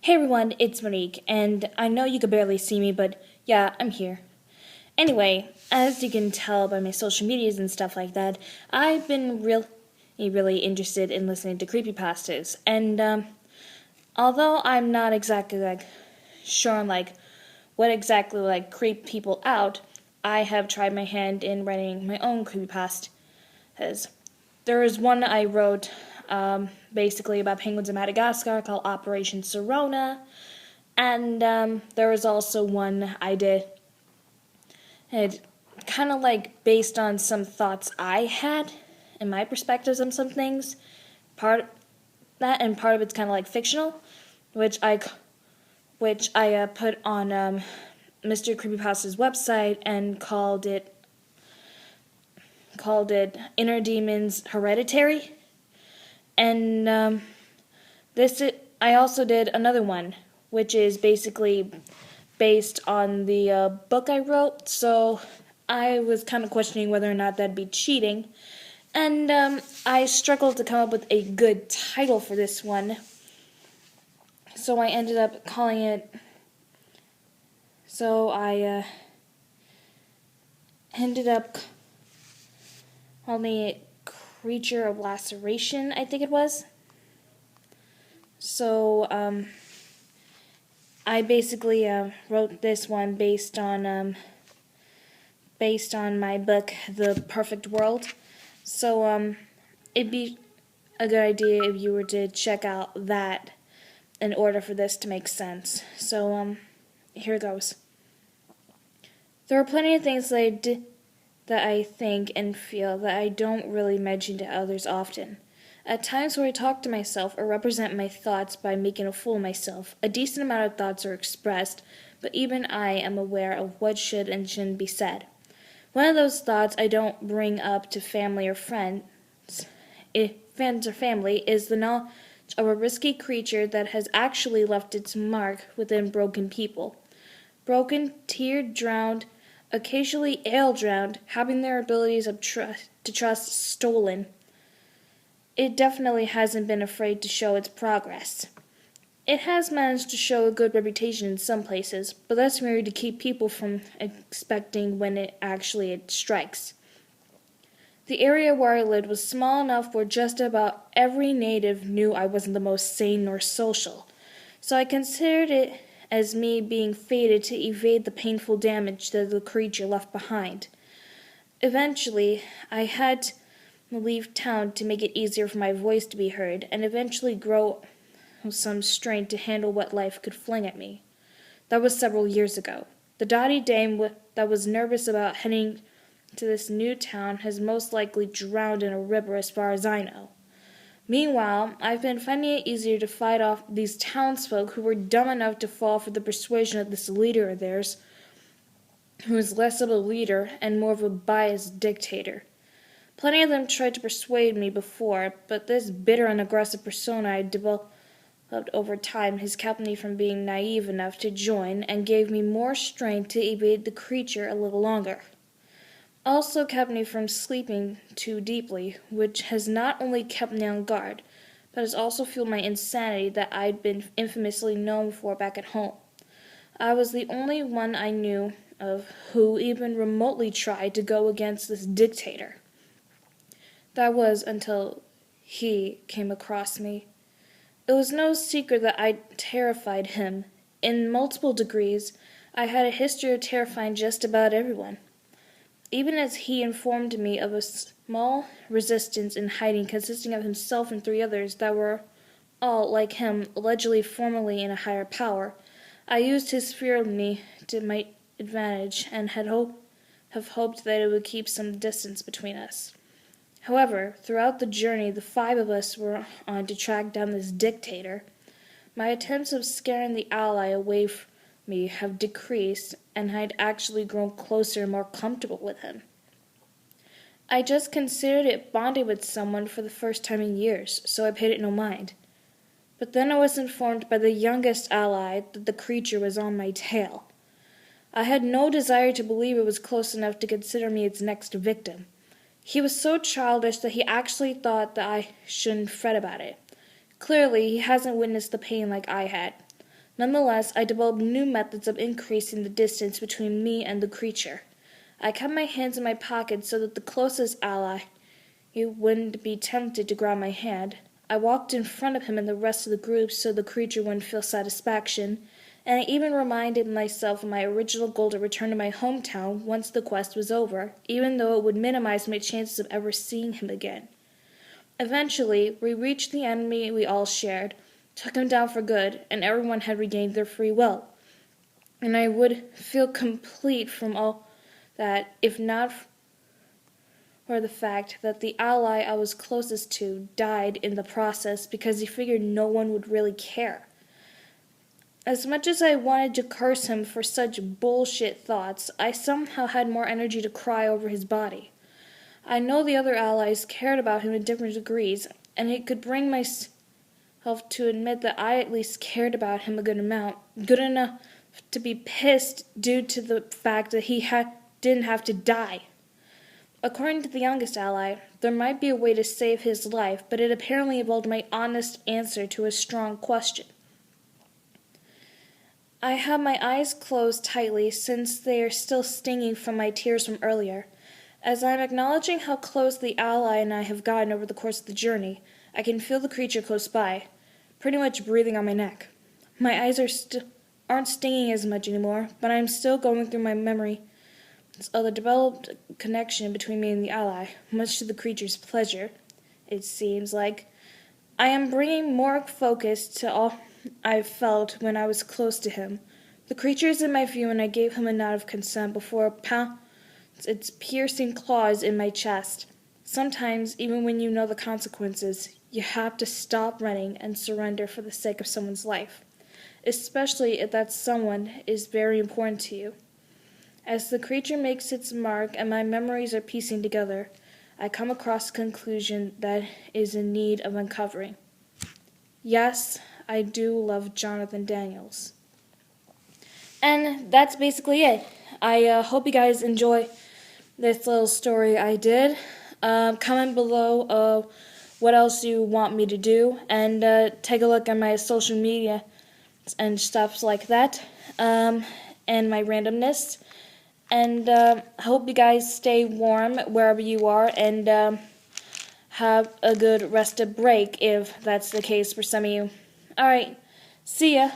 Hey everyone, it's Monique, and I know you can barely see me, but yeah, I'm here. Anyway, as you can tell by my social medias and stuff like that, I've been really interested in listening to creepypastas, and although I'm not exactly sure on what exactly creep people out, I have tried my hand in writing my own creepypastas. There was one I wrote basically about penguins in Madagascar called Operation Serona. And there was also one I did. It kind of based on some thoughts I had and my perspectives on some things. Part of that and part of it's kind of fictional, which I put on Mr. Creepypasta's website and called it Inner Demons Hereditary. And I also did another one, which is basically based on the book I wrote, so I was kind of questioning whether or not that'd be cheating. And I struggled to come up with a good title for this one, so I ended up calling it... ended up calling it Creature of Laceration, I think it was. So, I basically wrote this one based on my book, The Perfect World. So, it'd be a good idea if you were to check out that in order for this to make sense. So, here goes. There are plenty of things that I think and feel that I don't really mention to others often. At times where I talk to myself or represent my thoughts by making a fool of myself, a decent amount of thoughts are expressed, but even I am aware of what should and shouldn't be said. One of those thoughts I don't bring up to family or friends, is the knowledge of a risky creature that has actually left its mark within broken people. Broken, tear-drowned, occasionally ale-drowned, having their abilities to trust stolen. It definitely hasn't been afraid to show its progress. It has managed to show a good reputation in some places, but that's merely to keep people from expecting when it strikes. The area where I lived was small enough where just about every native knew I wasn't the most sane nor social, so I considered it as me being fated to evade the painful damage that the creature left behind. Eventually, I had to leave town to make it easier for my voice to be heard, and eventually grow some strength to handle what life could fling at me. That was several years ago. The dotty dame that was nervous about heading to this new town has most likely drowned in a river as far as I know. Meanwhile, I've been finding it easier to fight off these townsfolk who were dumb enough to fall for the persuasion of this leader of theirs, who is less of a leader and more of a biased dictator. Plenty of them tried to persuade me before, but this bitter and aggressive persona I developed over time has kept me from being naive enough to join and gave me more strength to evade the creature a little longer. Also kept me from sleeping too deeply, which has not only kept me on guard, but has also fueled my insanity that I'd been infamously known for back at home. I was the only one I knew of who even remotely tried to go against this dictator. That was until he came across me. It was no secret that I terrified him. In multiple degrees, I had a history of terrifying just about everyone. Even as he informed me of a small resistance in hiding consisting of himself and 3 others that were all, like him, allegedly formerly in a higher power, I used his fear of me to my advantage and have hoped that it would keep some distance between us. However, throughout the journey the 5 of us were on to track down this dictator, my attempts of scaring the ally away from me have decreased, and I'd actually grown closer and more comfortable with him. I just considered it bonding with someone for the first time in years, so I paid it no mind. But then I was informed by the youngest ally that the creature was on my tail. I had no desire to believe it was close enough to consider me its next victim. He was so childish that he actually thought that I shouldn't fret about it. Clearly, he hasn't witnessed the pain like I had. Nonetheless, I developed new methods of increasing the distance between me and the creature. I kept my hands in my pockets so that the closest ally wouldn't be tempted to grab my hand. I walked in front of him and the rest of the group so the creature wouldn't feel satisfaction, and I even reminded myself of my original goal to return to my hometown once the quest was over, even though it would minimize my chances of ever seeing him again. Eventually, we reached the enemy we all shared, took him down for good, and everyone had regained their free will. And I would feel complete from all that, if not for the fact that the ally I was closest to died in the process because he figured no one would really care. As much as I wanted to curse him for such bullshit thoughts, I somehow had more energy to cry over his body. I know the other allies cared about him in different degrees, and it could bring myself to admit that I at least cared about him a good amount, good enough to be pissed due to the fact that he didn't have to die. According to the youngest ally, there might be a way to save his life, but it apparently involved my honest answer to a strong question. I have my eyes closed tightly since they are still stinging from my tears from earlier. As I am acknowledging how close the ally and I have gotten over the course of the journey, I can feel the creature close by, pretty much breathing on my neck. My eyes aren't stinging as much anymore, but I am still going through my memory of the developed connection between me and the ally, much to the creature's pleasure, it seems like. I am bringing more focus to all I felt when I was close to him. The creature is in my view, and I gave him a nod of consent before it pounced its piercing claws in my chest. Sometimes, even when you know the consequences, you have to stop running and surrender for the sake of someone's life, especially if that someone is very important to you. As the creature makes its mark and my memories are piecing together, I come across a conclusion that is in need of uncovering. Yes, I do love Jonathan Daniels. And that's basically it. I hope you guys enjoy this little story I did. Comment below what else you want me to do, and take a look at my social media and stuff like that, and my randomness. And hope you guys stay warm wherever you are, and have a good rested break if that's the case for some of you. Alright, see ya.